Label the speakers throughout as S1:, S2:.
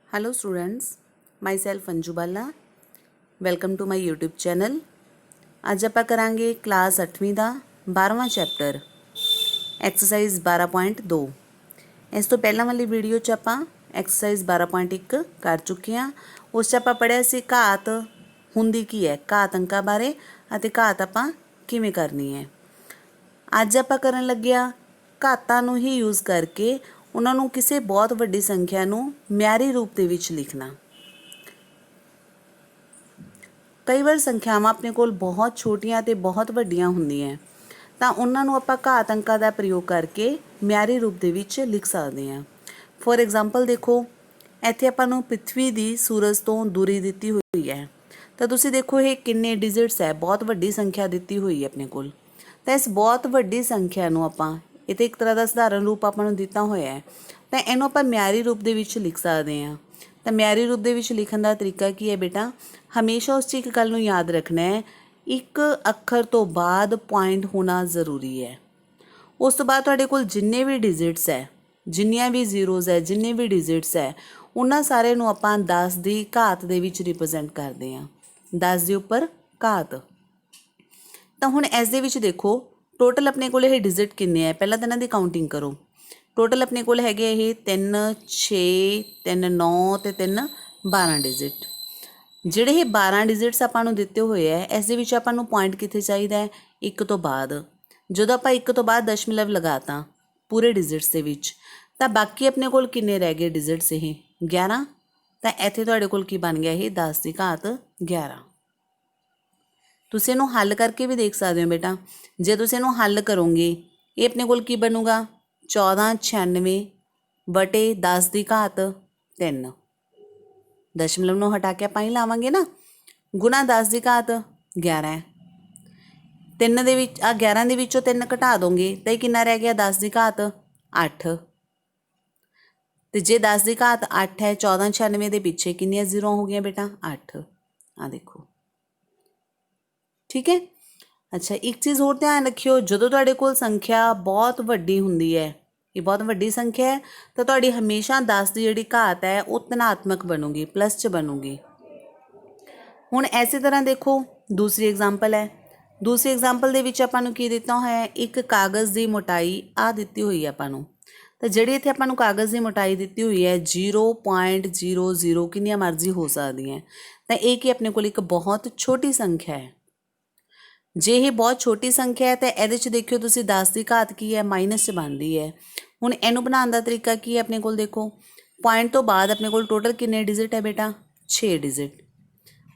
S1: Hello students, myself Anju Bala. Welcome to my YouTube channel. अज आप करांगे क्लास 8वीं का 12वां चैप्टर एक्सरसाइज 12.2। इस तो पहला वाली वीडियो च आप एक्सरसाइज 12.1 कर चुके हैं। उस आप पढ़िया सी घात हुंदी की है, घात अंकां बारे अते घात आपां किवें करनी है। अज आप करन लगे आ घातां नूं ही यूज़ करके उन्हां नूं किसी बहुत वड्डी संख्या नूं म्यारी रूप दे विच लिखना। कई बार संख्यावां अपने कोल बहुत छोटियां ते बहुत वड्डियां हुंदियां तां उन्हां नूं आपां घात अंकां दा प्रयोग करके म्यारी रूप दे विच लिख सकदे हां। फॉर एग्जाम्पल देखो, इत्थे आपां नूं पृथ्वी दी सूरज तो दूरी दित्ती हुई है, तो तुसीं देखो ये किन्ने डिजिट्स है, बहुत वड्डी संख्या दित्ती हुई है अपने कोल। तो इस बहुत वड्डी संख्या नूं आपां ये तो एक तरह का सधारण रूप आपां नूं दिता होया है, तो इहनूं आपां म्यारी रूप दे विच लिख सकदे हां। तो म्यारी रूप दे विच लिखण दा तरीका की है बेटा, हमेशा उस चीज़ गल नूं याद रखना है, एक अखर तो बाद पॉइंट होना ज़रूरी है। उस तो बाद तुहाडे कोल जिन्ने भी डिजिट्स है, जिन्नियां भी जीरोज़ है, जिन्ने भी डिजिट्स है, उन्हां सारे नूं आपां 10 दी घात दे विच रिप्रजेंट करदे हां। 10 दे उपर घात। तो हुण इस दे विच देखो टोटल अपने कोल ये डिजिट किन्ने है, पहलां तां इन्हां दी काउंटिंग करो। टोटल अपने कोल हैगे ये 3 6 3 9 ते 3 12 डिजिट। ਜਿਹੜੇ ਇਹ 12 ਡਿਜਿਟਸ ਆਪਾਂ ਨੂੰ ਦਿੱਤੇ ਹੋਏ ਹੈ, ਇਸ ਦੇ ਵਿੱਚ ਆਪਾਂ ਨੂੰ ਪੁਆਇੰਟ ਕਿੱਥੇ ਚਾਹੀਦਾ ਹੈ, 1 ਤੋਂ ਬਾਅਦ। ਜਦੋਂ ਆਪਾਂ 1 ਤੋਂ ਬਾਅਦ ਦਸ਼ਮਲਵ ਲਗਾਤਾ ਪੂਰੇ ਡਿਜਿਟਸ ਦੇ ਵਿੱਚ, ਤਾਂ ਬਾਕੀ ਆਪਣੇ ਕੋਲ ਕਿੰਨੇ ਰਹਿ ਗਏ ਡਿਜਿਟਸ? ਇਹ 11। ਤਾਂ ਇੱਥੇ ਤੁਹਾਡੇ ਕੋਲ ਕੀ ਬਣ ਗਿਆ? ਇਹ 10 ਦੀ ਘਾਤ 11। ਤੁਸੀਂ ਇਹਨੂੰ ਹੱਲ ਕਰਕੇ ਵੀ ਦੇਖ ਸਕਦੇ ਹੋ ਬੇਟਾ। ਜੇ ਤੁਸੀਂ ਇਹਨੂੰ ਹੱਲ ਕਰੋਗੇ, ਇਹ ਆਪਣੇ ਕੋਲ ਕੀ ਬਣੂਗਾ? 1496 ਬਟੇ 10 ਦੀ ਘਾਤ 3। दशमलव नूं हटा के आपां ही लावांगे ना, गुणा 10 की घात 11 है। 3 दे विच 11 दे विचों 3 घटा दोगे तो कितना रह गया? 10 की घात 8। तो जे 10 की घात 8 है, 1496 के पिछे कितनियां जीरो हो गई बेटा? 8। आ देखो, ठीक है। अच्छा, एक चीज़ होर ध्यान रखियो, जदों तुहाडे कोल संख्या बहुत वड्डी हुंदी है, ये बहुत वड्डी संख्या है, तो तुहाडी हमेशा 10 की जिहड़ी घात है वो धनात्मक बनूगी, प्लस च बनूगी। हुण इसे तरह देखो दूसरी एग्जाम्पल है। दूसरी एग्जाम्पल दे विच आपां नूं की दित्ता होया है, एक कागज़ की मोटाई आ दित्ती हुई है आपां नूं। तो जिहड़ी इत्थे आपां नूं कागज़ की मोटाई दित्ती हुई है 0.00 कितनियां मर्जी हो सकदी हैं, तो ये कि अपने कोल एक बहुत छोटी संख्या है। जे ये बहुत छोटी संख्या है तो ये देखियो तुसीं 10 की घात की है, माइनस च बनती है। हुण इहनूं बनाउण दा तरीका की है? अपने कोल देखो, पॉइंट तो बाद अपने कोल टोटल कितने डिजिट है बेटा? 6 डिजिट।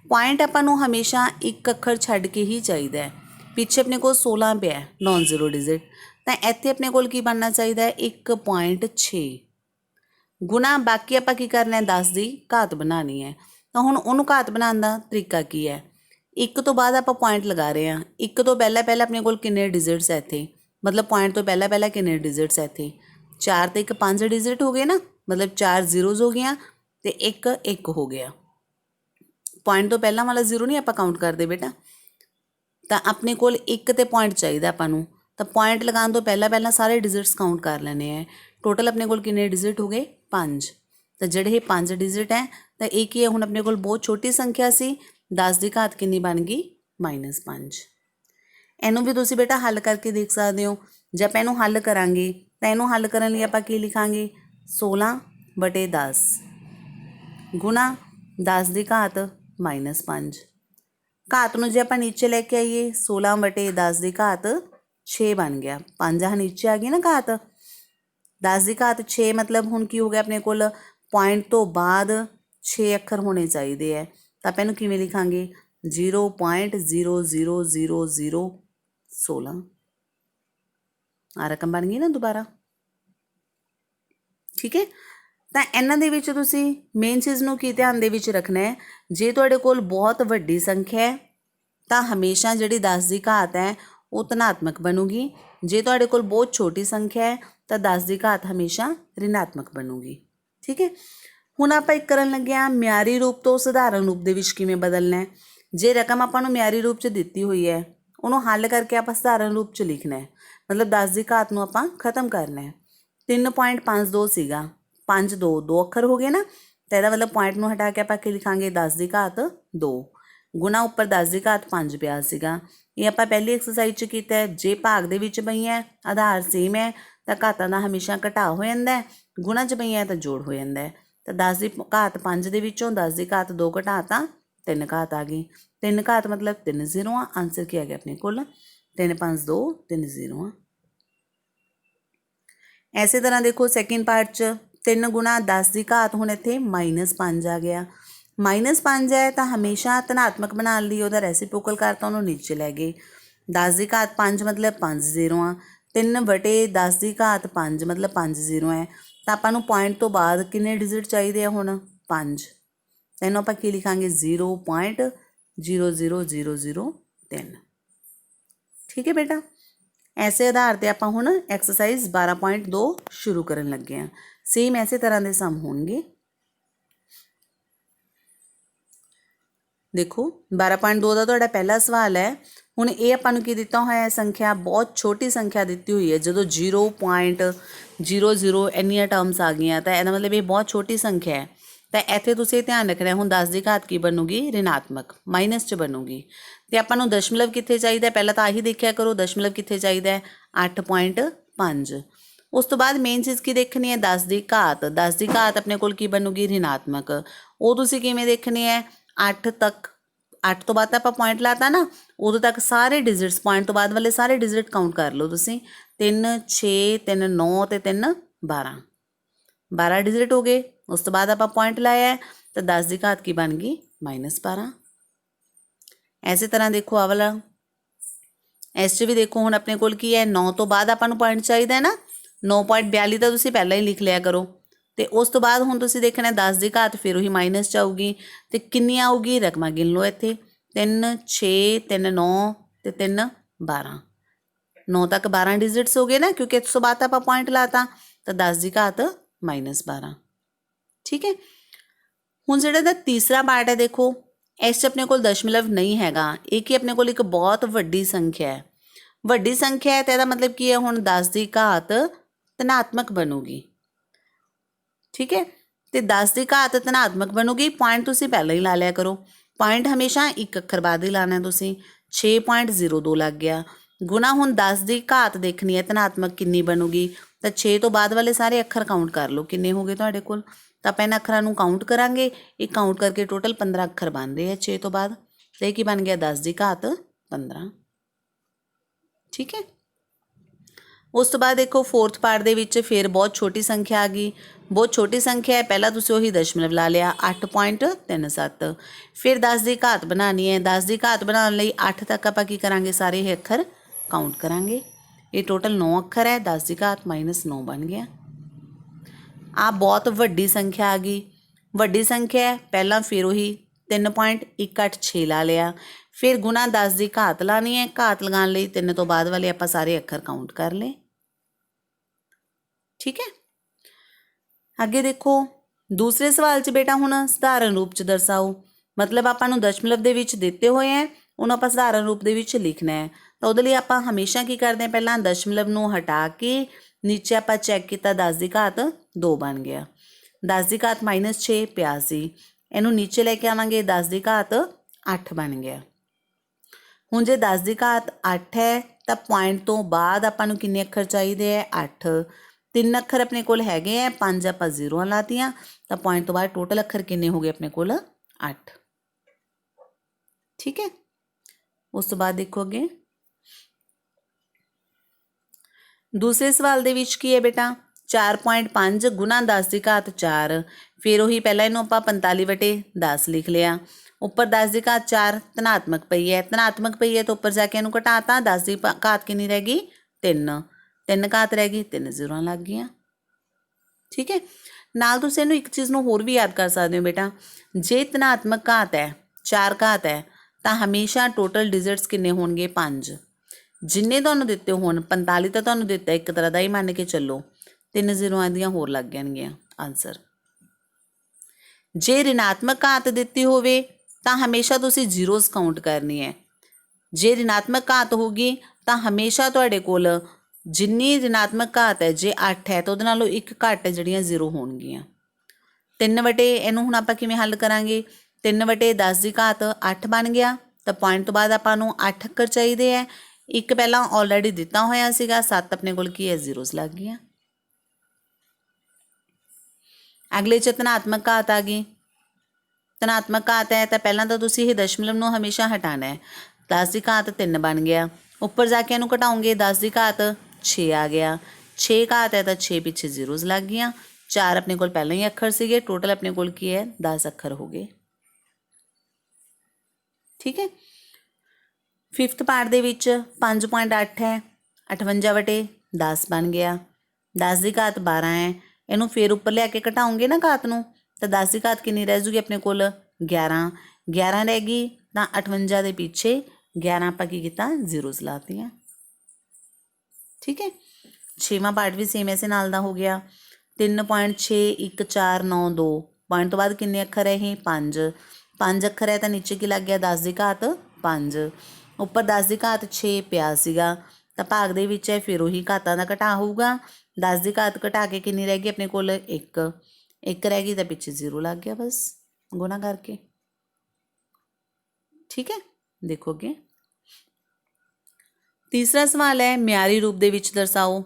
S1: पॉइंट आपां नूं हमेशा एक अखर छड्ड के ही चाहिए है। पिछे अपने कोल 16 पिया नॉन जीरो डिजिट, तो इत्थे अपने कोल की बनना चाहिए? 1.6 गुणा बाकी आपां की करना है? 10 की घात बनानी है। तो हुण उहनूं घात बनाउण दा तरीका की है? 1 तो बाद आप पॉइंट लगा रहे हैं, 1 तो पहला अपने कोल किन्ने डिजिट्स है इत्थे, मतलब पॉइंट तो पहला किन्ने डिजिट्स है इत्थे? 4 तो 1 5 डिजिट हो गए ना, मतलब 4 जीरोज़ हो गया तो 1 1 हो गया। पॉइंट तो पहला वाला जीरो नहीं आप काउंट करते बेटा। तो अपने कोल 1 तो पॉइंट चाहिए आपां नूं, तो पॉइंट लगाने तो पहला सारे डिजिट्स काउंट कर लेने हैं। टोटल अपने कोल किन्ने डिजिट हो गए? 5। तो जिहड़े ये 5 डिजिट है, तो एक ही है, हुण अपने कोल बहुत छोटी संख्या सी, 10 की घात कितनी बन गई? -5। इनू भी तुसीं बेटा हल करके देख सकते हो। जब आप इनू हल करांगे तो इनू हल करने लिए आपां की लिखांगे? 16/10 गुणा 10 की घात -5। घात नूं जे आपां नीचे लैके आईए, 16/10 की घात 6 बन गया। 5 नीचे आ गई ना घात, 10 की घात 6 मतलब हुण की हो गया? अपने कोल पॉइंट तो बाद 6 अखर होने चाहिए है। तो आप इनू किवें लिखांगे? 0.000016। आ रकम बन गई ना दोबारा, ठीक है। तो इन्हां दे विच तुसीं मेन चीज़ नूं की ध्यान दे विच रखना है, जे तुहाडे कोल बहुत वड्डी संख्या है तो हमेशा जिहड़ी 10 की घात है वो धनात्मक बनूगी। जे तुहाडे कोल बहुत छोटी संख्या है तो 10 की घात हमेशा ऋणात्मक बनूगी, ठीक है। हुण आपां एक करन लगे हां, म्यारी रूप तो सधारण रूप दे विच किवें बदलना है। जे रकम आपां नूं म्यारी रूप च दित्ती हुई है, उहनूं हल करके आपां सधारण रूप च लिखना है, मतलब 10 की घात नूं आपां खत्म करना है। 3.52 सीगा, 5 2 2 अखर हो गए ना, तो यदा मतलब पॉइंट में हटा के आप लिखांगे 10 की घात 2 गुणा उपर 10 की घात 5 पिया सीगा। ये आप पहली एक्सरसाइज च कीता है। जे भाग दे विच पईआं आधार सेम है तो घातां दा हमेशा घटा हो जांदा है, गुणा च पईआं तो जोड़ हो जांदा है। तो 10 की घात 5 दे विचों 10 की घात 2 घटा तां 3 घात आ गई। 3 घात मतलब 3 0 आ। आंसर की आ गया अपने कोल 3 5 2 3 0 आ। इसे तरह देखो सैकेंड पार्ट च 3 गुणा 10 की घात हुण इत्थे -5 आ गया। -5 है तो हमेशा धनात्मक बनाने लिए उहदा रेसिप्रोकल करता उन्होंने नीचे लै गए। 10 की घात 5 मतलब 5 0 आ। 3/10 की घात 5 मतलब 5 0 है। तो आपां नूं पॉइंट तो बाद किन्ने डिजिट चाहिए हुण 5। तैनूं आपां की लिखांगे 0.00003। ठीक है बेटा। ऐसे आधार पर आपां हुण एक्सरसाइज 12.2 शुरू करन लगे हैं। सेम ऐसे तरह के सम होणगे। देखो 12.2 का तुहाडा पहला सवाल है। हुण ये आपां नूं की दिता होया है संख्या बहुत छोटी संख्या दी हुई है। जो 0.00 इन्नियां टर्म्स आ गई तो यह मतलब ये बहुत छोटी संख्या है। तो इत्थे तुसीं ध्यान रखना हुण 10 की घात की बनूगी ऋणात्मक माइनस च बनूगी। तो आपां नूं दशमलव कित्थे चाहिए पहला तो आही देखिया करो दशमलव कित्थे चाहिए 8.5। उस तो बाद मेन चीज़ की देखनी है 10 की घात। 10 की घात अपने कोल की बनूगी ऋणात्मक। वो तुसीं किवें देखनी है 8 तक 8 तो बाद आप पॉइंट लाता ना उदों तक सारे डिजिट्स पॉइंट तो बाद वाले सारे डिजिट काउंट कर लो तुसीं 3 6 3 9 ते 3 12 12 डिजिट हो गए। उस तो बाद आप पॉइंट लाया है तो 10 की घात की बन गई -12। इसे तरह देखो आ वाला इस भी देखो हुण अपने कोल की है 9 तो बाद आपां नूं पॉइंट चाहिए ना 9.42 तो तुसीं पहलां ही लिख लिया करो। तो उस तो बाद हुण तुसीं देखना 10 की घात फिर वही माइनस च आऊगी तो कितनी आऊगी रकमा गिन लो इत्थे 3 6 3 9 ते 3 12 9 तक 12 डिजिट्स हो गए ना क्योंकि इस तो बाद आप पॉइंट लाता तो 10 की घात -12। ठीक है। हुण जिहड़ा तीसरा पार्ट है देखो इस अपने कोल दशमलव नहीं हैगा। एक ही अपने कोल एक बहुत वड्डी संख्या है। वड्डी संख्या है तो यदा मतलब की है हुण 10 की घात धनात्मक बनूगी। ठीक है। तो 10 की घात धनात्मक बनूगी। पॉइंट तुसीं पहले ही ला लिया करो। पॉइंट हमेशा एक अखर बाद ही लाना तुसीं 6.02 लग गया। गुणा हुण 10 की घात देखनी है धनात्मक कितनी बनूगी तो 6 तो बाद वाले सारे अखर काउंट कर लो किन्ने हो गए तुहाडे कोल। तो आप इन अखरां नूं काउंट करांगे। एक काउंट करके टोटल 15 अखर बन रहे हैं 6 तो बाद। तो यह बन गया 10 की घात 15। ठीक है। उस तो बाद देखो फोर्थ पार्ट दे विच फिर बहुत छोटी संख्या आ गई। बहुत छोटी संख्या है पहला तुसीं उही दशमलव ला लिया 8.37। फिर 10 की घात बनानी है। 10 की घात बनाने लई 8 तक आपां की करांगे सारे ये अखर काउंट करांगे। ये टोटल 9 अखर है 10 की घात -9 बन गया। आ बहुत वड्डी संख्या आ गई। वड्डी संख्या है पहला फिर वही 3.186 ला लिया। फिर गुणा 10 की घात लानी है। घात लगाने लई 3 तो बाद वाले आपां सारे अखर काउंट कर ले। ठीक है। अगे देखो दूसरे सवाल च बेटा हुण सधारण रूप च दर्शाओ। मतलब आपां नूं दशमलव दे विच दिते हुए हैं उन्होंने आपां सधारण रूप दे विच लिखना है। तो उहदे लई आपां हमेशा की करते हैं पहला दशमलव नूं हटा के नीचे आपां चैक किया 10 की घात 2 बन गया। 10 की घात -6 पिया सी इनू नीचे लैके आवांगे 10 की घात 8 बन गया। हुण जे 10 की घात 8 है तो पॉइंट तो बाद आपां नूं किन्ने अखर चाहिए है 8। 3 अखर अपने कोल हैगे है 5 आपां जीरो लातियां तो पॉइंट तो बाद टोटल अखर किन्ने हो गए अपने कोल 8। ठीक है। उस तो बाद देखो अगे दूसरे सवाल दे विच की है बेटा 4.5 गुणा 10 की घात 4। फिर वही पहला इनू आपां 45/10 लिख लिया। उपर 10 की घात 4 धनात्मक पई है। धनात्मक पई है तो उपर जाके इनू घटाता 10 की घात कितनी रह गई 3। 3 घात रह गई 3 जीरो लग गई। ठीक है। नाल तुसीं इनू एक चीज़ नूं होर भी याद कर सकते हो बेटा जे धनात्मक घात है 4 घात है तो हमेशा टोटल डिजिट्स किन्ने होणगे 5। जिन्ने तुहानूं दिते होण 45 तो तुहानूं दिता एक तरह का ही मान के चलो 3 जीरोआं दियां होर लग जाणगियां आंसर। जे ऋणात्मक घात दिती होवे तो हमेशा तुसीं जीरोस काउंट करनी है। जे ऋणात्मक घात होगी तो हमेशा तुहाडे कोल जिन्नी ऋणात्मक घात है जे 8 है तो उहदे नालों एक घट जिहड़ियां जीरो होणगियां। 3 ਵਟੇ ਇਹਨੂੰ ਹੁਣ ਆਪਾਂ ਕਿਵੇਂ ਹੱਲ ਕਰਾਂਗੇ 3 ਵਟੇ 10 ਦੀ ਘਾਤ 8 ਬਣ ਗਿਆ ਤਾਂ ਪੁਆਇੰਟ ਤੋਂ ਬਾਅਦ ਆਪਾਂ ਨੂੰ 8 ਅੱਖਰ ਚਾਹੀਦੇ ਹੈ ਇੱਕ ਪਹਿਲਾਂ ਆਲਰੇਡੀ ਦਿੱਤਾ ਹੋਇਆ ਸੀਗਾ 7 ਆਪਣੇ ਕੋਲ ਕੀ ਹੈ ਜ਼ੀਰੋਜ਼ ਲੱਗ ਗਈਆਂ। ਅਗਲੇ 'ਚ ਧਨਾਤਮਕ ਘਾਤ ਆ ਗਈ। ਧਨਾਤਮਕ ਘਾਤ ਹੈ ਤਾਂ ਪਹਿਲਾਂ ਤਾਂ ਤੁਸੀਂ ਇਹ ਦਸ਼ਮਲਵ ਨੂੰ ਹਮੇਸ਼ਾ ਹਟਾਉਣਾ ਹੈ 10 ਦੀ ਘਾਤ 3 ਬਣ ਗਿਆ ਉੱਪਰ ਜਾ ਕੇ ਇਹਨੂੰ ਘਟਾਉਂਗੇ 10 ਦੀ ਘਾਤ 6 ਆ ਗਿਆ 6 ਘਾਤ ਹੈ ਤਾਂ 6 ਪਿੱਛੇ ਜ਼ੀਰੋਜ਼ ਲੱਗ ਗਈਆਂ 4 ਆਪਣੇ ਕੋਲ ਪਹਿਲਾਂ ਹੀ ਅੱਖਰ ਸੀਗੇ ਟੋਟਲ ਆਪਣੇ ਕੋਲ ਕੀ ਹੈ 10 ਅੱਖਰ ਹੋ ਗਏ। ਠੀਕ ਹੈ 5th ਪਾਰਟ ਦੇ ਵਿੱਚ 5.8 ਹੈ 58 ਵਟੇ 10 ਬਣ ਗਿਆ 10 ਦੀ ਘਾਤ 12 ਹੈ ਇਹਨੂੰ ਫਿਰ ਉੱਪਰ ਲਿਆ ਕੇ ਘਟਾਉਂਗੇ ਨਾ ਘਾਤ ਨੂੰ ਤਾਂ 10 ਦੀ ਘਾਤ ਕਿੰਨੀ ਰਹਿ ਜੂਗੀ ਆਪਣੇ ਕੋਲ 11 ਰਹਿ ਗਈ ਤਾਂ 58 ਦੇ ਪਿੱਛੇ 11 ਆਪਾਂ ਕੀ ਕੀਤਾ ਜ਼ੀਰੋਜ਼ ਲਾਤੀਆਂ। ਠੀਕ ਹੈ 6ਵਾਂ ਪਾਰਟ ਵੀ ਸੇਮ ਐਸੇ ਨਾਲ ਦਾ ਹੋ ਗਿਆ 3.6 1 4 9 2 ਪੁਆਇੰਟ ਤੋਂ ਬਾਅਦ ਕਿੰਨੇ ਅੱਖਰ ਹੈ ਇਹ 5 ਅੱਖਰ ਹੈ ਤਾਂ ਨੀਚੇ ਕੀ ਲੱਗ ਗਿਆ 10 ਦੀ ਘਾਤ 5 ਉੱਪਰ 10 ਦੀ ਘਾਤ 6 ਪਿਆ ਸੀਗਾ ਤਾਂ ਭਾਗ ਦੇ ਵਿੱਚ ਹੈ ਫਿਰ ਉਹੀ ਘਾਤਾਂ ਦਾ ਘਟਾ ਹੋਊਗਾ 10 ਦੀ ਘਾਤ ਘਟਾ ਕੇ ਕਿੰਨੀ ਰਹਿ ਗਈ ਆਪਣੇ ਕੋਲ 1 ਰਹਿ ਗਈ ਤਾਂ ਪਿੱਛੇ 0 ਲੱਗ ਗਿਆ ਬਸ ਗੁਣਾ ਕਰਕੇ। ਠੀਕ ਹੈ ਦੇਖੋ ਅੱਗੇ ਤੀਸਰਾ ਸਵਾਲ ਹੈ ਮਿਆਰੀ ਰੂਪ ਦੇ ਵਿੱਚ ਦਰਸਾਓ।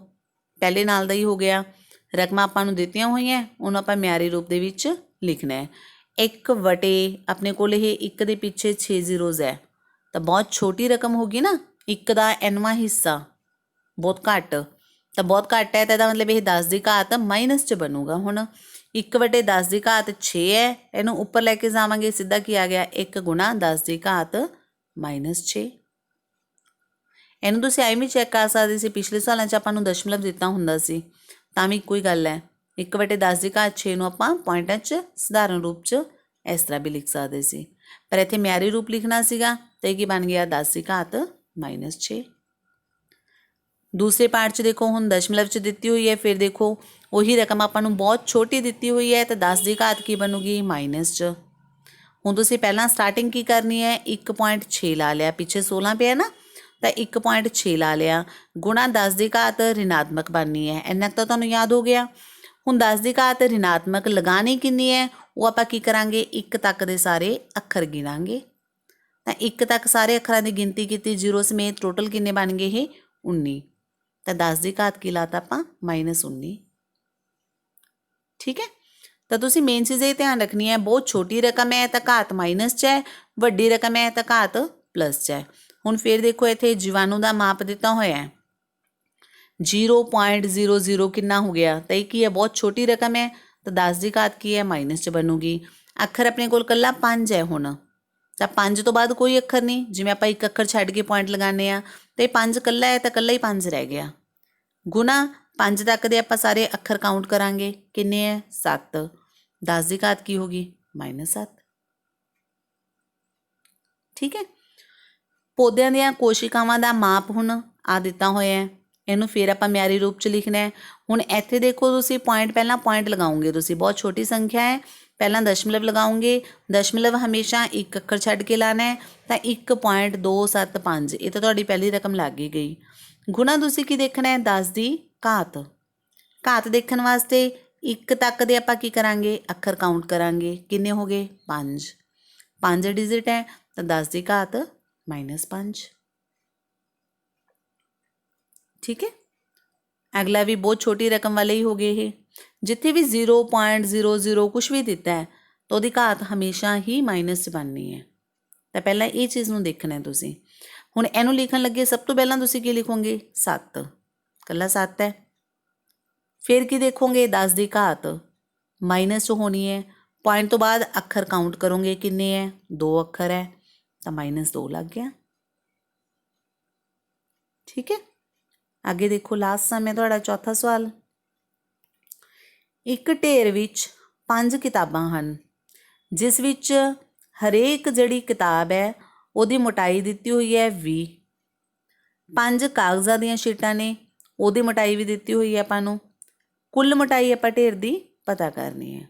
S1: ਪਹਿਲੇ ਨਾਲ ਦਾ ਹੀ ਹੋ ਗਿਆ ਰਕਮਾਂ ਆਪਾਂ ਨੂੰ ਦਿੱਤੀਆਂ ਹੋਈਆਂ ਉਹਨੂੰ ਆਪਾਂ ਮਿਆਰੀ ਰੂਪ ਦੇ ਵਿੱਚ ਲਿਖਣਾ ਹੈ 1 ਵਟੇ ਆਪਣੇ ਕੋਲ ਇਹ 1 ਦੇ ਪਿੱਛੇ 6 ਜ਼ੀਰੋਜ਼ ਹੈ ਤਾਂ ਬਹੁਤ ਛੋਟੀ ਰਕਮ ਹੋਗੀ ਨਾ 1 ਦਾ nਵਾਂ ਹਿੱਸਾ ਬਹੁਤ ਘੱਟ ਤਾਂ ਬਹੁਤ ਘੱਟ ਹੈ ਤਾਂ ਇਹਦਾ ਮਤਲਬ ਇਹ 10 ਦੀ ਘਾਤ ਮਾਈਨਸ 'ਚ ਬਣੂਗਾ। ਹੁਣ 1 ਵਟੇ 10 ਦੀ ਘਾਤ 6 ਹੈ ਇਹਨੂੰ ਉੱਪਰ ਲੈ ਕੇ ਜਾਵਾਂਗੇ ਸਿੱਧਾ ਕੀ ਆ ਗਿਆ 1 ਗੁਣਾ 10 ਦੀ ਘਾਤ -6 ਇਹਨੂੰ ਤੁਸੀਂ ਐਵੇਂ ਵੀ ਚੈੱਕ ਕਰ ਸਕਦੇ ਸੀ ਪਿਛਲੇ ਸਾਲਾਂ 'ਚ ਆਪਾਂ ਨੂੰ ਦਸ਼ਮਲਵ ਦਿੱਤਾ ਹੁੰਦਾ ਸੀ ਤਾਂ ਵੀ ਇੱਕੋ ਹੀ ਗੱਲ ਹੈ 1 ਵਟੇ 10 ਦੀ ਘਾਤ 6 ਨੂੰ ਆਪਾਂ ਪੁਆਇੰਟਾਂ 'ਚ ਸਧਾਰਨ ਰੂਪ 'ਚ ਇਸ ਤਰ੍ਹਾਂ ਵੀ ਲਿਖ ਸਕਦੇ ਸੀ ਪਰ ਇੱਥੇ ਮਿਆਰੀ ਰੂਪ ਲਿਖਣਾ ਸੀਗਾ ਤਾਂ ਇਹ ਕੀ ਬਣ ਗਿਆ 10 ਦੀ ਘਾਤ -6। ਦੂਸਰੇ ਪਾਰਟ 'ਚ ਦੇਖੋ ਹੁਣ ਦਸ਼ਮਲਵ 'ਚ ਦਿੱਤੀ ਹੋਈ ਹੈ ਫਿਰ ਦੇਖੋ ਉਹੀ ਰਕਮ ਆਪਾਂ ਨੂੰ ਬਹੁਤ ਛੋਟੀ ਦਿੱਤੀ ਹੋਈ ਹੈ ਤਾਂ 10 ਦੀ ਘਾਤ ਕੀ ਬਣੂਗੀ ਮਾਈਨਸ 'ਚ। ਹੁਣ ਤੁਸੀਂ ਪਹਿਲਾਂ ਸਟਾਰਟਿੰਗ ਕੀ ਕਰਨੀ ਹੈ 1.6 ਲਾ ਲਿਆ ਪਿੱਛੇ 16 ਪਿਆ ਨਾ ਤਾਂ 1.6 ਲਾ ਲਿਆ ਗੁਣਾ 10 ਦੀ ਘਾਤ ਰਿਣਾਤਮਕ ਬਣਨੀ ਹੈ ਇੰਨਾ ਤਾਂ ਤੁਹਾਨੂੰ ਯਾਦ ਹੋ ਗਿਆ। ਹੁਣ 10 ਦੀ ਘਾਤ ਰਿਣਾਤਮਕ ਲਗਾਉਣੀ ਕਿੰਨੀ ਹੈ ਉਹ ਆਪਾਂ ਕੀ ਕਰਾਂਗੇ 1 ਤੱਕ ਦੇ ਸਾਰੇ ਅੱਖਰ ਗਿਣਾਂਗੇ ਤਾਂ 1 ਤੱਕ ਸਾਰੇ ਅੱਖਰਾਂ ਦੀ ਗਿਣਤੀ ਕੀਤੀ 0 ਸਮੇਤ ਟੋਟਲ ਕਿੰਨੇ ਬਣ ਗਏ ਇਹ 19 ਤਾਂ 10 ਦੀ ਘਾਤ ਕੀ ਲਾਤਾ ਆਪਾਂ -19। ਠੀਕ ਹੈ ਤਾਂ ਤੁਸੀਂ ਮੇਨ ਚੀਜ਼ ਇਹ ਧਿਆਨ ਰੱਖਣੀ ਹੈ ਬਹੁਤ ਛੋਟੀ ਰਕਮ ਹੈ ਤਾਂ ਘਾਤ ਮਾਈਨਸ 'ਚ ਹੈ ਵੱਡੀ ਰਕਮ ਹੈ ਤਾਂ ਘਾਤ ਪਲੱਸ 'ਚ ਹੈ। ਹੁਣ ਫਿਰ ਦੇਖੋ ਇੱਥੇ ਜੀਵਾਣੂ ਦਾ ਮਾਪ ਦਿੱਤਾ ਹੋਇਆ ਹੈ 0.00 ਕਿੰਨਾ ਹੋ ਗਿਆ ਤਾਂ ਇਹ ਕੀ ਹੈ ਬਹੁਤ ਛੋਟੀ ਰਕਮ ਹੈ ਤਾਂ 10 ਦੀ ਘਾਤ ਕੀ ਹੈ ਮਾਈਨਸ 'ਚ ਬਣੂਗੀ। ਅੱਖਰ ਆਪਣੇ ਕੋਲ ਇਕੱਲਾ 5 ਹੈ ਹੁਣ ਤਾਂ 5 ਤੋਂ ਬਾਅਦ ਕੋਈ ਅੱਖਰ ਨਹੀਂ ਜਿਵੇਂ ਆਪਾਂ ਇੱਕ ਅੱਖਰ ਛੱਡ ਕੇ ਪੁਆਇੰਟ ਲਗਾਉਂਦੇ ਹਾਂ ਅਤੇ 5 ਇਕੱਲਾ ਹੈ ਤਾਂ ਇਕੱਲਾ ਹੀ 5 ਰਹਿ ਗਿਆ ਗੁਣਾ 5 ਤੱਕ ਦੇ ਆਪਾਂ ਸਾਰੇ ਅੱਖਰ ਕਾਊਂਟ ਕਰਾਂਗੇ ਕਿੰਨੇ ਹੈ 7 10 ਦੀ ਘਾਤ ਕੀ ਹੋ ਗਈ -7। ਠੀਕ ਹੈ ਪੌਦਿਆਂ ਦੀਆਂ ਕੋਸ਼ਿਕਾਵਾਂ ਦਾ ਮਾਪ ਹੁਣ ਆ ਦਿੱਤਾ ਹੋਇਆ ਹੈ ਇਹਨੂੰ ਫਿਰ ਆਪਾਂ ਮਿਆਰੀ ਰੂਪ 'ਚ ਲਿਖਣਾ ਹੈ। ਹੁਣ ਇੱਥੇ ਦੇਖੋ ਤੁਸੀਂ ਪੁਆਇੰਟ ਪਹਿਲਾਂ ਪੁਆਇੰਟ ਲਗਾਓਗੇ ਤੁਸੀਂ ਬਹੁਤ ਛੋਟੀ ਸੰਖਿਆ ਹੈ ਪਹਿਲਾਂ ਦਸ਼ਮਲਵ ਲਗਾਓਗੇ ਦਸ਼ਮਲਵ ਹਮੇਸ਼ਾ ਇੱਕ ਅੱਖਰ ਛੱਡ ਕੇ ਲਾਣਾ ਹੈ ਤਾਂ 1.275 ਇਹ ਤਾਂ ਤੁਹਾਡੀ ਪਹਿਲੀ ਰਕਮ ਲੱਗ ਹੀ ਗਈ ਗੁਣਾ ਤੁਸੀਂ ਕੀ ਦੇਖਣਾ ਹੈ 10 ਦੀ ਘਾਤ ਦੇਖਣ ਵਾਸਤੇ 1 ਤੱਕ ਦੇ ਆਪਾਂ ਕੀ ਕਰਾਂਗੇ ਅੱਖਰ ਕਾਊਂਟ ਕਰਾਂਗੇ ਕਿੰਨੇ ਹੋ ਗਏ 5 ਡਿਜਿਟ ਹੈ ਤਾਂ 10 ਦੀ ਘਾਤ -5। ਠੀਕ ਹੈ ਅਗਲਾ ਵੀ ਬਹੁਤ ਛੋਟੀ ਰਕਮ ਵਾਲੇ ਹੀ ਹੋ ਗਏ ਇਹ ਜਿੱਥੇ ਵੀ 0.00 ਕੁਛ ਵੀ ਦਿੱਤਾ ਹੈ ਤਾਂ ਉਹਦੀ ਘਾਤ ਹਮੇਸ਼ਾ ਹੀ ਮਾਈਨਸ 'ਚ ਬਣਨੀ ਹੈ ਤਾਂ ਪਹਿਲਾਂ ਇਹ ਚੀਜ਼ ਨੂੰ ਦੇਖਣਾ ਹੈ ਤੁਸੀਂ। ਹੁਣ ਇਹਨੂੰ ਲਿਖਣ ਲੱਗੇ ਸਭ ਤੋਂ ਪਹਿਲਾਂ ਤੁਸੀਂ ਕੀ ਲਿਖੋਗੇ 7 ਇਕੱਲਾ 7 ਹੈ ਫਿਰ ਕੀ ਦੇਖੋਗੇ 10 ਦੀ ਘਾਤ ਮਾਈਨਸ 'ਚ ਹੋਣੀ ਹੈ ਪੁਆਇੰਟ ਤੋਂ ਬਾਅਦ ਅੱਖਰ ਕਾਊਂਟ ਕਰੋਗੇ ਕਿੰਨੇ ਹੈ 2 ਅੱਖਰ ਹੈ ਤਾਂ -2 ਲੱਗ ਗਿਆ। ਠੀਕ ਹੈ ਅੱਗੇ ਦੇਖੋ ਲਾਸਟ ਸਮੇਂ ਤੁਹਾਡਾ ਚੌਥਾ ਸਵਾਲ ਇੱਕ ਢੇਰ ਵਿੱਚ 5 ਕਿਤਾਬਾਂ ਹਨ ਜਿਸ ਵਿੱਚ ਹਰੇਕ ਜਿਹੜੀ ਕਿਤਾਬ ਹੈ ਉਹਦੀ ਮੋਟਾਈ ਦਿੱਤੀ ਹੋਈ ਹੈ 20 5 ਕਾਗਜ਼ਾਂ ਦੀਆਂ ਸ਼ੀਟਾਂ ਨੇ ਉਹਦੀ ਮੋਟਾਈ ਵੀ ਦਿੱਤੀ ਹੋਈ ਹੈ ਆਪਾਂ ਨੂੰ ਕੁੱਲ ਮੋਟਾਈ ਆਪਾਂ ਢੇਰ ਦੀ ਪਤਾ ਕਰਨੀ ਹੈ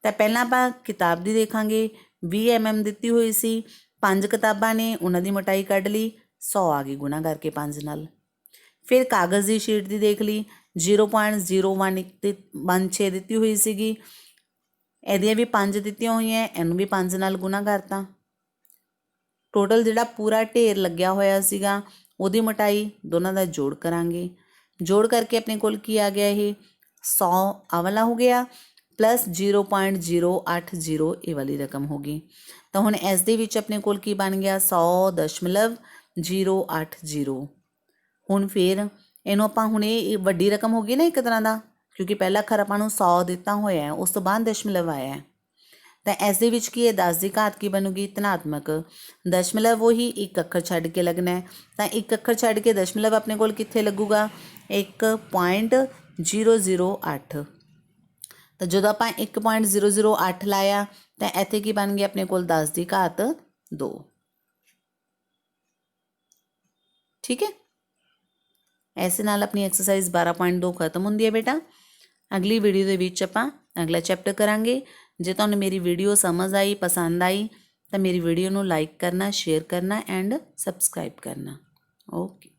S1: ਤਾਂ ਪਹਿਲਾਂ ਆਪਾਂ ਕਿਤਾਬ ਦੀ ਦੇਖਾਂਗੇ 20 mm ਦਿੱਤੀ ਹੋਈ ਸੀ 5 ਕਿਤਾਬਾਂ ਨੇ ਉਹਨਾਂ ਦੀ ਮੋਟਾਈ ਕੱਢ ਲਈ 100 ਆ ਗਈ ਗੁਣਾ ਕਰਕੇ 5 ਨਾਲ। ਫਿਰ ਕਾਗਜ਼ ਦੀ ਸ਼ੀਟ ਦੀ ਦੇਖ ਲਈ 0.016 ਦਿੱਤੀ ਹੋਈ ਸੀਗੀ ਇਹਦੀਆਂ ਵੀ 5 ਦਿੱਤੀਆਂ ਹੋਈਆਂ, ਇਹਨੂੰ ਵੀ 5 ਨਾਲ ਗੁਣਾ ਕਰਤਾ। ਟੋਟਲ ਜਿਹੜਾ ਪੂਰਾ ਢੇਰ ਲੱਗਿਆ ਹੋਇਆ ਸੀਗਾ ਉਹਦੀ ਮੋਟਾਈ ਦੋਨਾਂ ਦਾ ਜੋੜ ਕਰਾਂਗੇ। ਜੋੜ ਕਰਕੇ ਆਪਣੇ ਕੋਲ ਕੀ ਆ ਗਿਆ, ਇਹ 100 ਆਹ ਵਾਲਾ ਹੋ ਗਿਆ ਪਲੱਸ 0.080 ਇਹ ਵਾਲੀ ਰਕਮ ਹੋ ਗਈ। ਤਾਂ ਹੁਣ ਇਸ ਦੇ ਵਿੱਚ ਆਪਣੇ ਕੋਲ ਕੀ ਬਣ ਗਿਆ, 100.080। ਹੁਣ ਫਿਰ ਇਹਨੂੰ ਆਪਾਂ ਹੁਣ ਇਹ ਵੱਡੀ ਰਕਮ ਹੋ ਗਈ ਨਾ ਇੱਕ ਤਰ੍ਹਾਂ ਦਾ, ਕਿਉਂਕਿ ਪਹਿਲਾ ਅੱਖਰ ਆਪਾਂ ਨੂੰ 100 ਦਿੱਤਾ ਹੋਇਆ, ਉਸ ਤੋਂ ਬਾਅਦ ਦਸ਼ਮਲਵ ਆਇਆ ਹੈ। ਤਾਂ ਇਸ ਦੇ ਵਿੱਚ ਕੀ ਹੈ, 10 ਦੀ ਘਾਤ ਕੀ ਬਣੂਗੀ, ਧਨਾਤਮਕ। ਦਸ਼ਮਲਵ ਉਹੀ ਇੱਕ ਅੱਖਰ ਛੱਡ ਕੇ ਲੱਗਣਾ ਹੈ, ਤਾਂ ਇੱਕ ਅੱਖਰ ਛੱਡ ਕੇ ਦਸ਼ਮਲਵ ਆਪਣੇ ਕੋਲ ਕਿੱਥੇ ਲੱਗੂਗਾ, 1.008। ਤਾਂ ਜਦੋਂ ਆਪਾਂ 1.008 ਲਾਇਆ ਤਾਂ ਇੱਥੇ ਕੀ ਬਣ ਗਿਆ ਆਪਣੇ ਕੋਲ, 10 ਦੀ ਘਾਤ 2। ਠੀਕ ਹੈ, ਐਸੇ ਨਾਲ ਆਪਣੀ ਐਕਸਰਸਾਈਜ਼ 12.2 ਖਤਮ ਹੁੰਦੀ ਹੈ ਬੇਟਾ। ਅਗਲੀ ਵੀਡੀਓ ਦੇ ਵਿੱਚ ਆਪਾਂ ਅਗਲਾ ਚੈਪਟਰ ਕਰਾਂਗੇ। ਜੇ ਤੁਹਾਨੂੰ ਮੇਰੀ ਵੀਡੀਓ ਸਮਝ ਆਈ, ਪਸੰਦ ਆਈ ਤਾਂ ਮੇਰੀ ਵੀਡੀਓ ਨੂੰ ਲਾਈਕ ਕਰਨਾ, ਸ਼ੇਅਰ ਕਰਨਾ ਐਂਡ ਸਬਸਕ੍ਰਾਈਬ ਕਰਨਾ। ਓਕੇ।